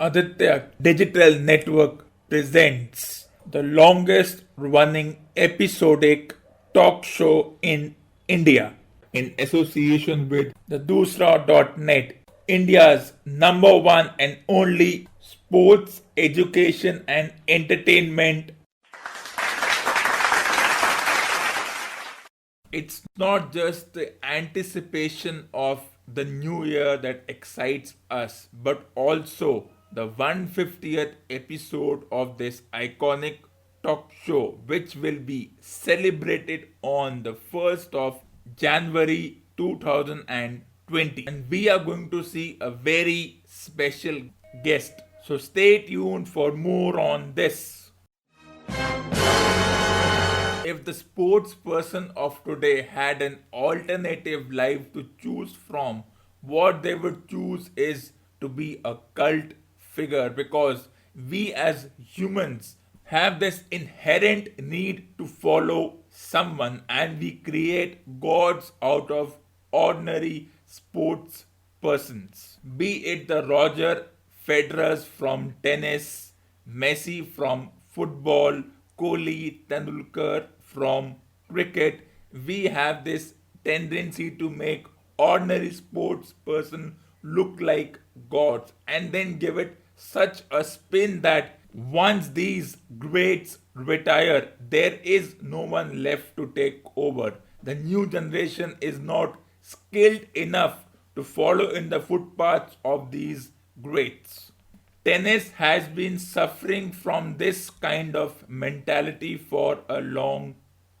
Aditya Digital Network presents the longest running episodic talk show in India in association with the Dusra.net, India's number one and only sports, education, and entertainment. It's not just the anticipation of the new year that excites us, but also the 150th episode of this iconic talk show, which will be celebrated on the 1st of January 2020. And we are going to see a very special guest. So stay tuned for more on this. If the sports person of today had an alternative life to choose from, what they would choose is to be a cult figure, because we as humans have this inherent need to follow someone, and we create gods out of ordinary sports persons. Be it the Roger Federers from tennis, Messi from football, Kohli, Tendulkar from cricket, we have this tendency to make ordinary sports person look like gods and then give it such a spin that once these greats retire, there is no one left to take over. The new generation is not skilled enough to follow in the footpaths of these greats. Tennis has been suffering from this kind of mentality for a long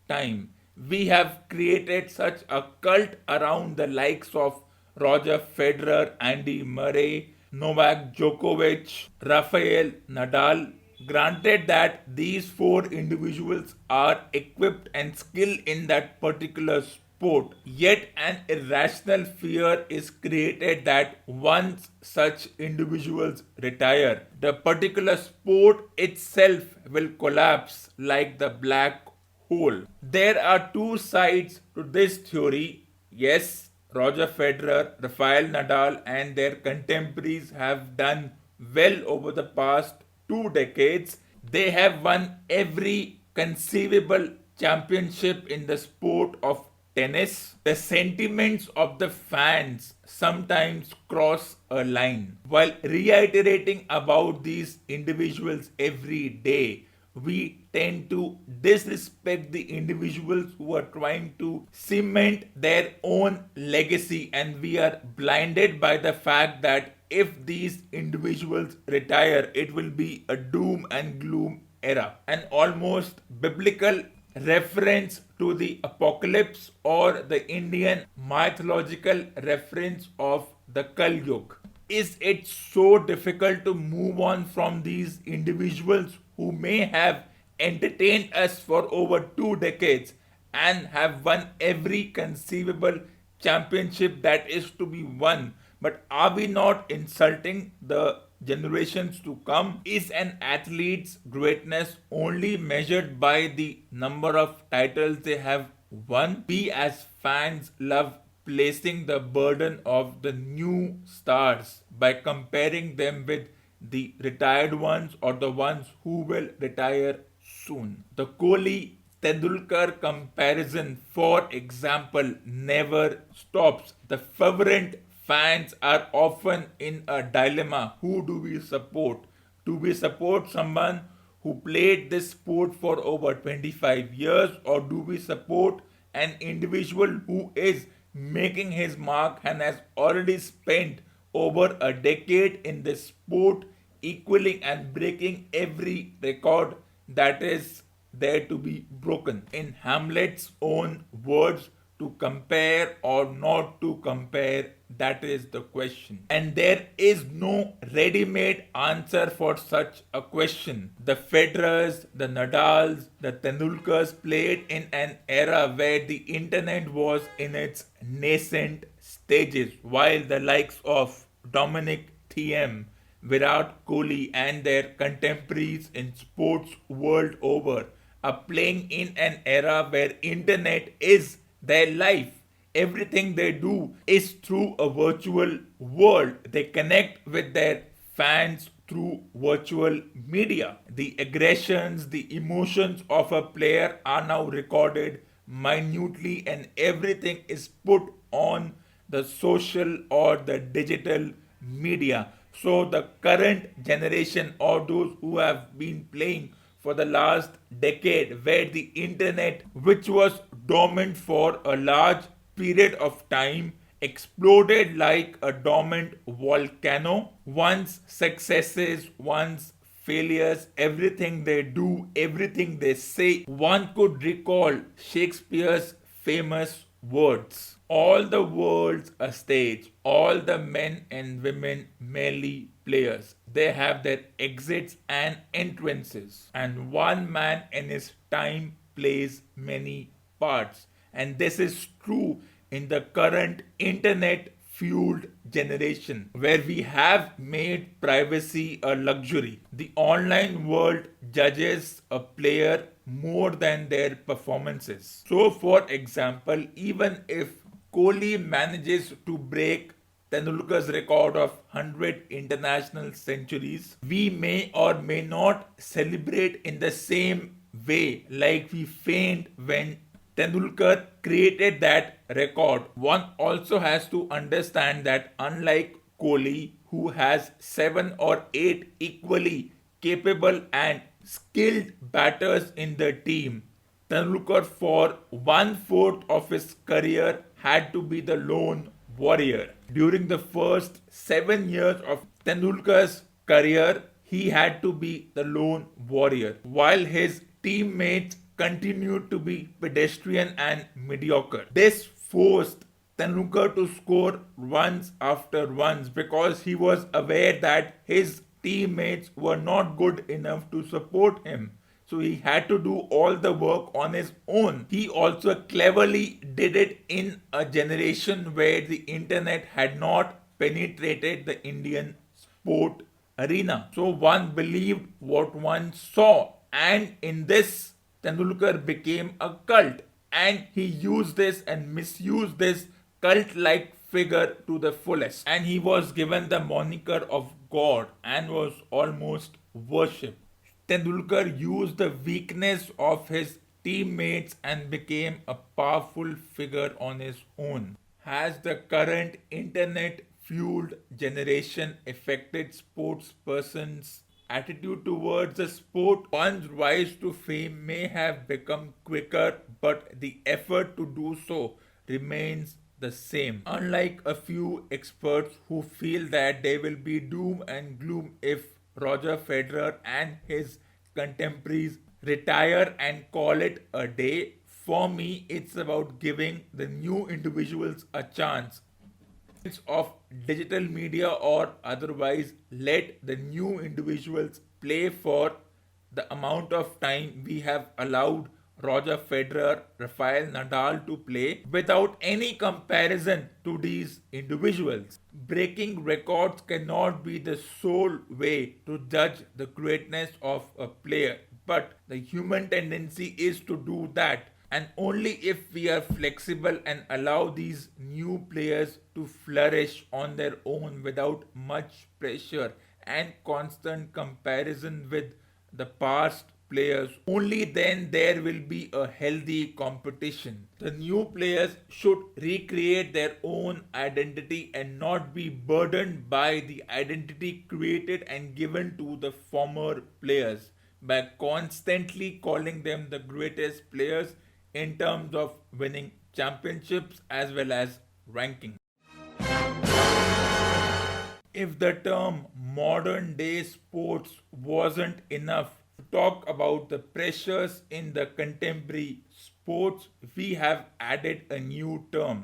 time. We have created such a cult around the likes of Roger Federer, Andy Murray, Novak Djokovic, Rafael Nadal. Granted that these four individuals are equipped and skilled in that particular sport, yet an irrational fear is created that once such individuals retire, the particular sport itself will collapse like the black hole. There are two sides to this theory. Yes, Roger Federer, Rafael Nadal, and their contemporaries have done well over the past 2 decades. They have won every conceivable championship in the sport of tennis. The sentiments of the fans sometimes cross a line. While reiterating about these individuals every day, we tend to disrespect the individuals who are trying to cement their own legacy, and we are blinded by the fact that if these individuals retire, it will be a doom and gloom era, an almost biblical reference to the apocalypse, or the Indian mythological reference of the Kal Yuga. Is it so difficult to move on from these individuals who may have entertained us for over 2 decades and have won every conceivable championship that is to be won? But are we not insulting the generations to come? Is an athlete's greatness only measured by the number of titles they have won? We as fans love placing the burden of the new stars by comparing them with the retired ones or the ones who will retire soon. The Kohli Tendulkar comparison, for example, never stops. The fervent fans are often in a dilemma. Who do we support? Do we support someone who played this sport for over 25 years, or do we support an individual who is making his mark and has already spent over a decade in this sport, equaling and breaking every record that is there to be broken? In Hamlet's own words, to compare or not to compare, that is the question. And there is no ready-made answer for such a question. The Federers, the Nadals, the Tendulkars played in an era where the internet was in its nascent stages, while the likes of Dominic Thiem, Virat Kohli, and their contemporaries in sports world over are playing in an era where internet is their life. Everything they do is through a virtual world. They connect with their fans through virtual media. The aggressions, the emotions of a player are now recorded minutely, and everything is put on the social or the digital media. So, the current generation or those who have been playing for the last decade, where the internet, which was dormant for a large period of time, exploded like a dormant volcano. Once successes, once failures, everything they do, everything they say. One could recall Shakespeare's famous words: all the world's a stage, all the men and women merely players. They have their exits and entrances, and one man in his time plays many parts. And this is true in the current internet fueled generation, where we have made privacy a luxury. The online world judges a player more than their performances. So, for example, even if Kohli manages to break Tendulkar's record of 100 international centuries, we may or may not celebrate in the same way like we feigned when Tendulkar created that record. One also has to understand that unlike Kohli, who has 7 or 8 equally capable and skilled batters in the team, Tendulkar for 1/4 of his career had to be the lone warrior. During the first 7 years of Tendulkar's career, he had to be the lone warrior, while his teammates continued to be pedestrian and mediocre. This forced Tendulkar to score runs after runs because he was aware that his teammates were not good enough to support him. So he had to do all the work on his own. He also cleverly did it in a generation where the internet had not penetrated the Indian sport arena. So one believed what one saw, and in this, Tendulkar became a cult, and he used this and misused this cult like figure to the fullest. And he was given the moniker of God and was almost worshipped. Tendulkar used the weakness of his teammates and became a powerful figure on his own. Has the current internet fueled generation affected sports persons' attitude towards the sport? One's rise to fame may have become quicker, but the effort to do so remains the same. Unlike a few experts who feel that there will be doom and gloom if Roger Federer and his contemporaries retire and call it a day, for me, it's about giving the new individuals a chance of digital media or otherwise. Let the new individuals play for the amount of time we have allowed Roger Federer, Rafael Nadal to play without any comparison to these individuals. Breaking records cannot be the sole way to judge the greatness of a player, but the human tendency is to do that. And only if we are flexible and allow these new players to flourish on their own without much pressure and constant comparison with the past players, only then there will be a healthy competition. The new players should recreate their own identity and not be burdened by the identity created and given to the former players by constantly calling them the greatest players in terms of winning championships as well as ranking. If the term modern day sports wasn't enough to talk about the pressures in the contemporary sports, we have added a new term: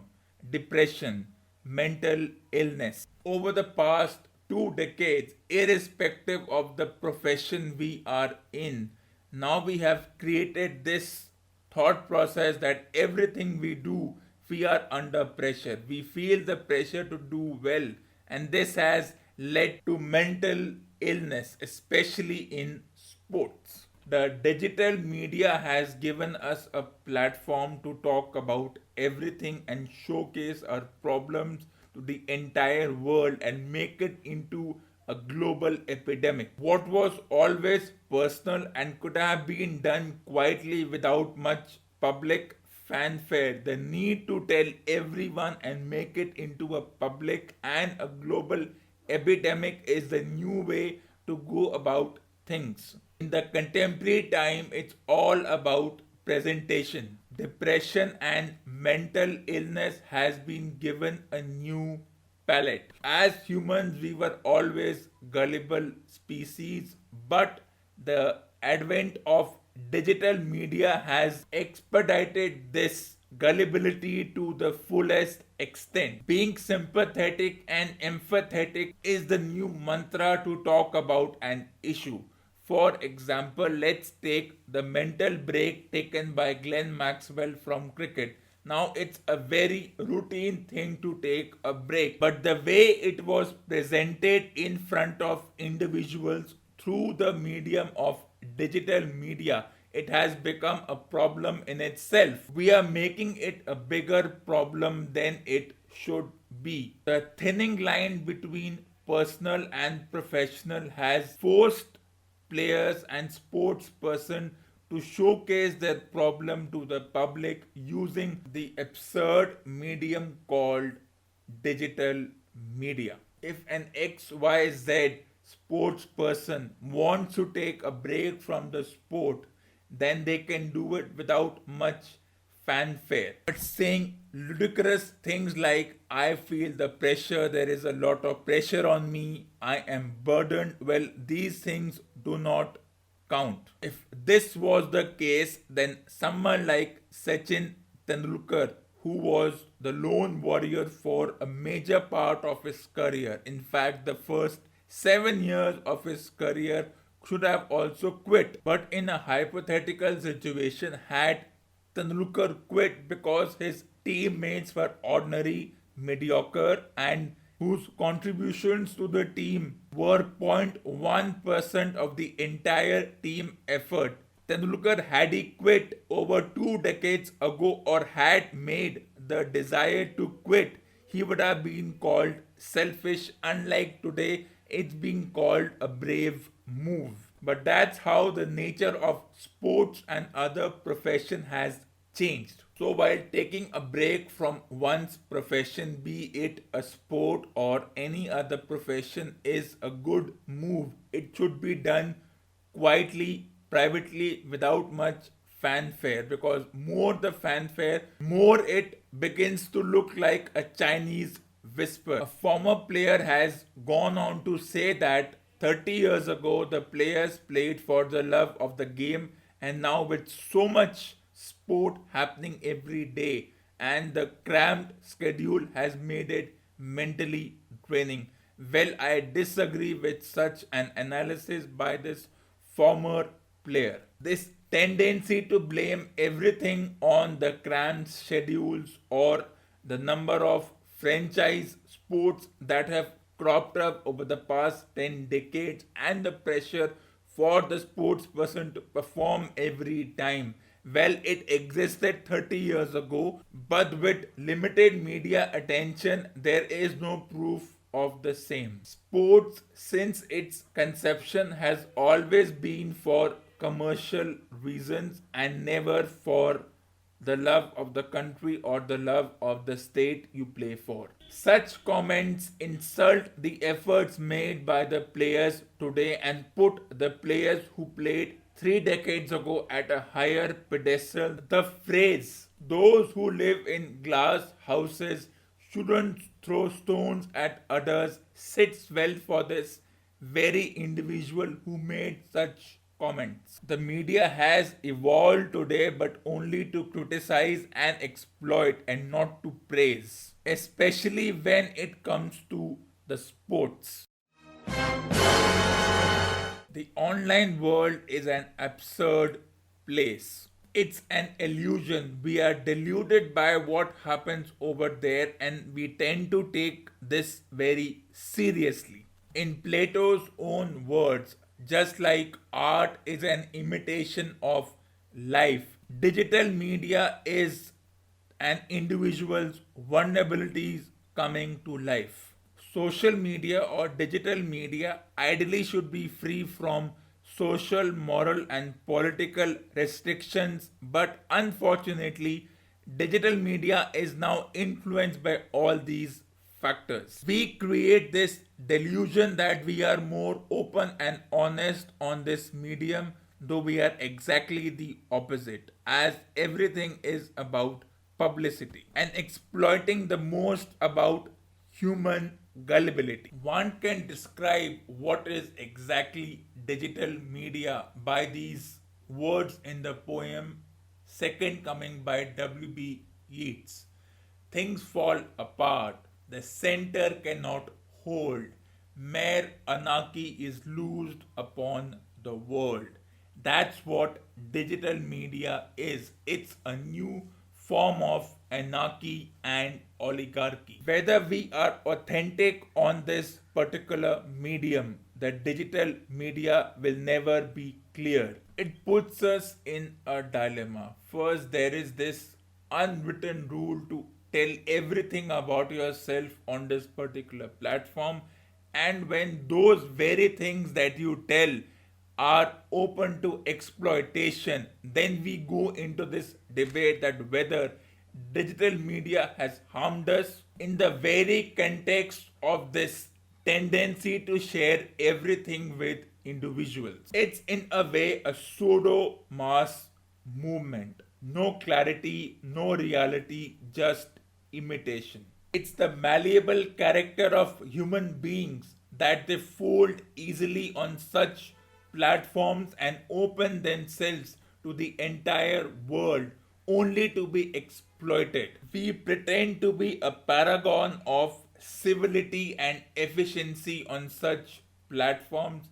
depression, mental illness. Over the past 2 decades, irrespective of the profession we are in, now we have created this thought process that everything we do, we are under pressure. We feel the pressure to do well, and this has led to mental illness, especially in sports. The digital media has given us a platform to talk about everything and showcase our problems to the entire world and make it into a global epidemic. What was always personal and could have been done quietly without much public fanfare, the need to tell everyone and make it into a public and a global epidemic is the new way to go about things. In the contemporary time, it's all about presentation. Depression and mental illness has been given a new palette. As humans, we were always gullible species, but the advent of digital media has expedited this gullibility to the fullest extent. Being sympathetic and empathetic is the new mantra to talk about an issue. For example, let's take the mental break taken by Glenn Maxwell from cricket. Now, it's a very routine thing to take a break, but the way it was presented in front of individuals through the medium of digital media, it has become a problem in itself. We are making it a bigger problem than it should be. The thinning line between personal and professional has forced players and sports person to showcase their problem to the public using the absurd medium called digital media. If an XYZ sports person wants to take a break from the sport, then they can do it without much fanfare. But saying ludicrous things like, I feel the pressure, there is a lot of pressure on me, I am burdened, well, these things do not count. If this was the case, then someone like Sachin Tendulkar, who was the lone warrior for a major part of his career, in fact, the first 7 years of his career, should have also quit. But in a hypothetical situation, had Tendulkar quit because his teammates were ordinary, mediocre, and whose contributions to the team were 0.1% of the entire team effort. Tendulkar, had he quit over 2 decades ago or had made the desire to quit, he would have been called selfish. Unlike today, it's being called a brave move. But that's how the nature of sports and other profession has changed. So while taking a break from one's profession, be it a sport or any other profession, is a good move, it should be done quietly, privately, without much fanfare, because more the fanfare, more it begins to look like a Chinese whisper. A former player has gone on to say that 30 years ago the players played for the love of the game, and now with so much sport happening every day and the cramped schedule has made it mentally draining. Well, I disagree with such an analysis by this former player. This tendency to blame everything on the cramped schedules or the number of franchise sports that have cropped up over the past 10 decades and the pressure for the sports person to perform every time. Well, it existed 30 years ago, but with limited media attention, there is no proof of the same. Sports, since its conception, has always been for commercial reasons and never for the love of the country or the love of the state you play for. Such comments insult the efforts made by the players today and put the players who played 3 decades ago at a higher pedestal. The phrase, those who live in glass houses shouldn't throw stones at others, sits well for this very individual who made such comments. The media has evolved today, but only to criticize and exploit and not to praise, especially when it comes to the sports. The online world is an absurd place. It's an illusion. We are deluded by what happens over there and we tend to take this very seriously. In Plato's own words, just like art is an imitation of life, digital media is an individual's vulnerabilities coming to life. social media or digital media ideally should be free from social, moral, and political restrictions, but unfortunately, digital media is now influenced by all these factors. We create this delusion that we are more open and honest on this medium, though we are exactly the opposite, as everything is about publicity and exploiting the most about human gullibility. One can describe what is exactly digital media by these words in the poem Second Coming by W.B. Yeats. Things fall apart, the center cannot hold, mere anarchy is loosed upon the world. That's what digital media is. It's a new form of anarchy and oligarchy. Whether we are authentic on this particular medium, the digital media will never be clear. It puts us in a dilemma. First, there is this unwritten rule to tell everything about yourself on this particular platform, and when those very things that you tell are open to exploitation, then we go into this debate that whether digital media has harmed us in the very context of this tendency to share everything with individuals. It's in a way a pseudo mass movement. No clarity, no reality, just imitation. It's the malleable character of human beings that they fold easily on such platforms and open themselves to the entire world only to be exploited. We pretend to be a paragon of civility and efficiency on such platforms,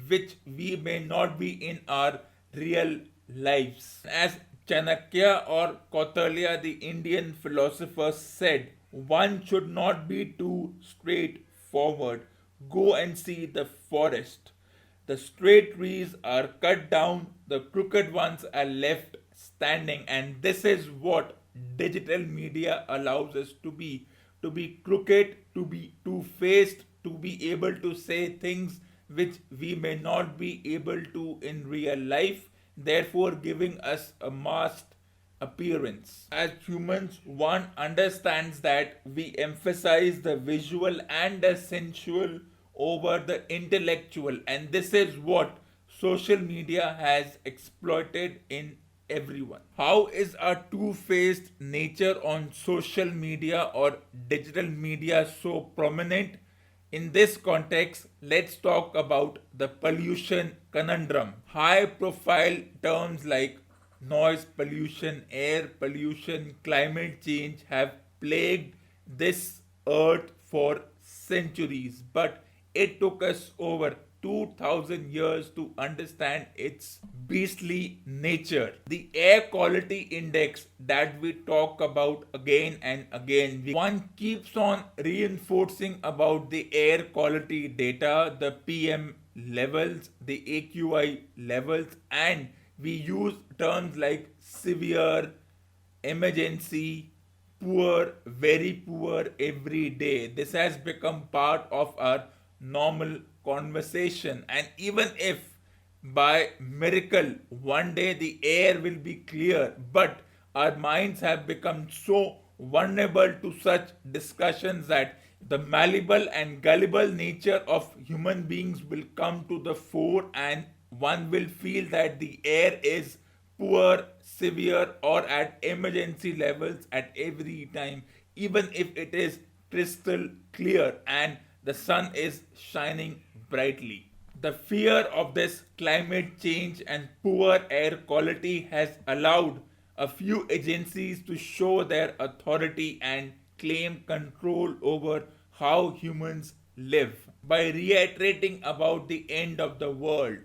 which we may not be in our real lives. As Chanakya or Kautilya, the Indian philosopher, said, one should not be too straightforward. Go and see the forest. The straight trees are cut down, the crooked ones are left standing, and this is what digital media allows us to be crooked, to be two-faced, to be able to say things which we may not be able to in real life, therefore giving us a masked appearance. As humans, one understands that we emphasize the visual and the sensual over the intellectual, and this is what social media has exploited in everyone. How is our two-faced nature on social media or digital media so prominent? In this context, let's talk about the pollution conundrum. High profile terms like noise pollution, air pollution, climate change have plagued this earth for centuries, but it took us over 2000 years to understand its beastly nature. The air quality index that we talk about again and again, one keeps on reinforcing about the air quality data, the PM levels, the AQI levels, and we use terms like severe, emergency, poor, very poor every day. This has become part of our normal conversation, and even if by miracle one day the air will be clear, but our minds have become so vulnerable to such discussions that the malleable and gullible nature of human beings will come to the fore, and one will feel that the air is poor, severe, or at emergency levels at every time, even if it is crystal clear and the sun is shining brightly. The fear of this climate change and poor air quality has allowed a few agencies to show their authority and claim control over how humans live. By reiterating about the end of the world,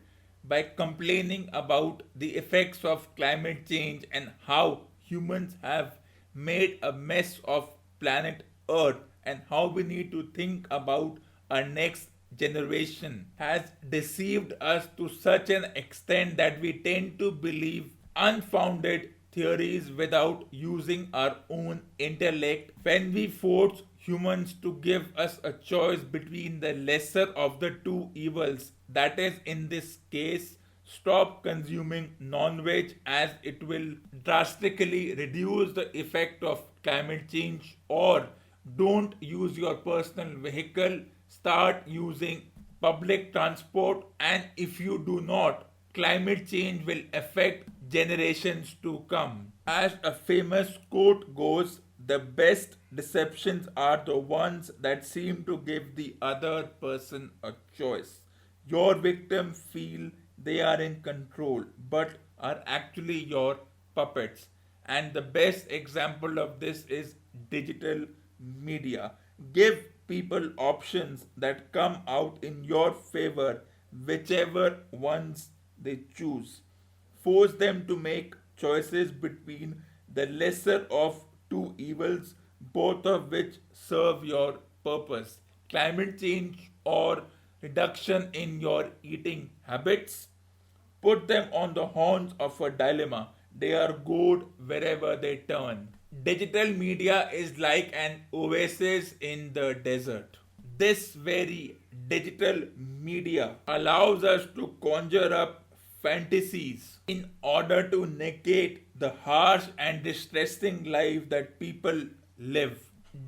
by complaining about the effects of climate change and how humans have made a mess of planet Earth, and how we need to think about our next generation, has deceived us to such an extent that we tend to believe unfounded theories without using our own intellect. When we force humans to give us a choice between the lesser of the two evils. That is, in this case, stop consuming non veg as it will drastically reduce the effect of climate change, or don't use your personal vehicle, start using public transport, and if you do not, climate change will affect generations to come. As a famous quote goes, the best deceptions are the ones that seem to give the other person a choice. Your victims feel they are in control but are actually your puppets. And the best example of this is digital media. Give people options that come out in your favor, whichever ones they choose. Force them to make choices between the lesser of two evils, both of which serve your purpose: climate change or reduction in your eating habits. Put them on the horns of a dilemma. They are good wherever they turn. Digital media is like an oasis in the desert. This very digital media allows us to conjure up fantasies in order to negate the harsh and distressing life that people live.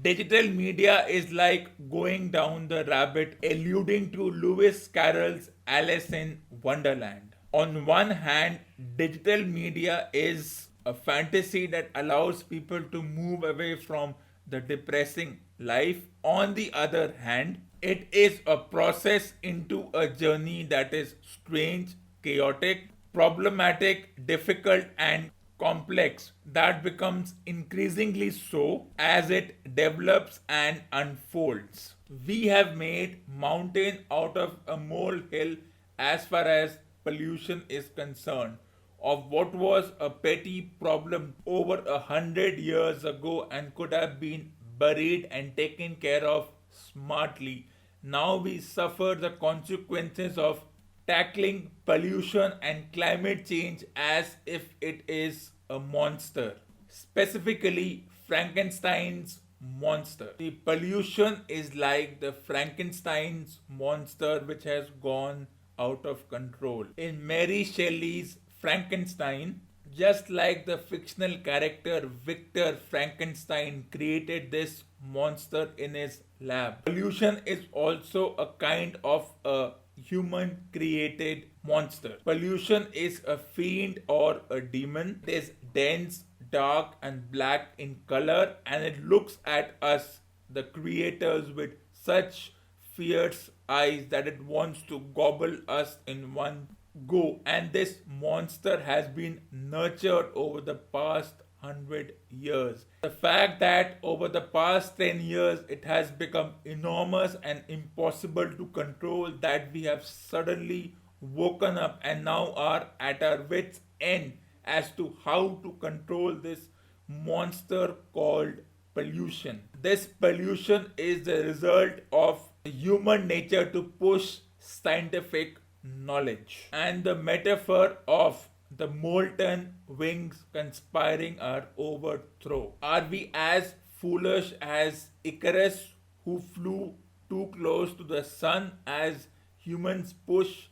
Digital media is like going down the rabbit, alluding to Lewis Carroll's Alice in Wonderland. On one hand, digital media is a fantasy that allows people to move away from the depressing life. On the other hand, it is a process into a journey that is strange, chaotic, problematic, difficult, and complex, that becomes increasingly so as it develops and unfolds. We have made mountain out of a molehill as far as pollution is concerned. Of what was a petty problem over 100 years ago and could have been buried and taken care of smartly, now we suffer the consequences of tackling pollution and climate change as if it is a monster. Specifically, Frankenstein's monster. The pollution is like the Frankenstein's monster which has gone out of control. In Mary Shelley's Frankenstein, just like the fictional character Victor Frankenstein created this monster in his lab, pollution is also a kind of a human created monster. Pollution is a fiend or a demon. It is dense, dark, and black in color, and it looks at us, the creators, with such fierce eyes that it wants to gobble us in one go. And this monster has been nurtured over the past 100 years. The fact that over the past 10 years it has become enormous and impossible to control, that we have suddenly woken up and now are at our wits' end as to how to control this monster called pollution. This pollution is the result of human nature to push scientific knowledge, and the metaphor of the molten wings conspiring our overthrow. Are we as foolish as Icarus, who flew too close to the sun, as humans push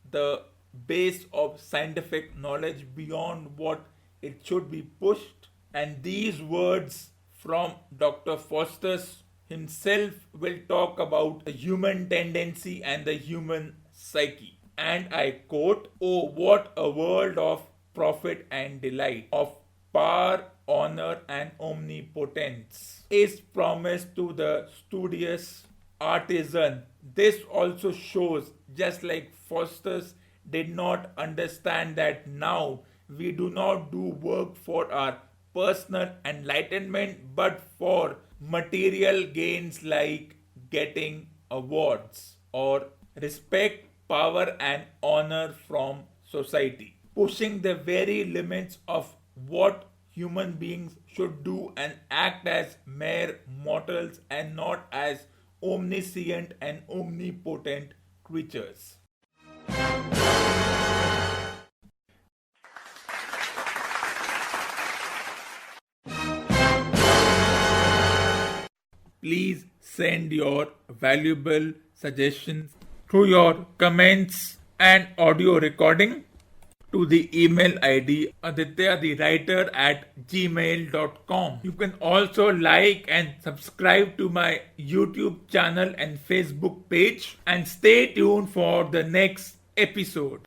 the base of scientific knowledge beyond what it should be pushed? And these words from Dr. Faustus himself will talk about the human tendency and the human psyche. And I quote, "Oh, what a world of profit and delight, of power, honor, and omnipotence is promised to the studious artisan." This also shows, just like Faustus did not understand that now we do not do work for our personal enlightenment but for material gains like getting awards or respect, power, and honor from society, pushing the very limits of what human beings should do and act as mere mortals and not as omniscient and omnipotent creatures. please send your valuable suggestions through your comments and audio recording to the email ID adityatherewriter@gmail.com. You can also like and subscribe to my YouTube channel and Facebook page, and stay tuned for the next episode.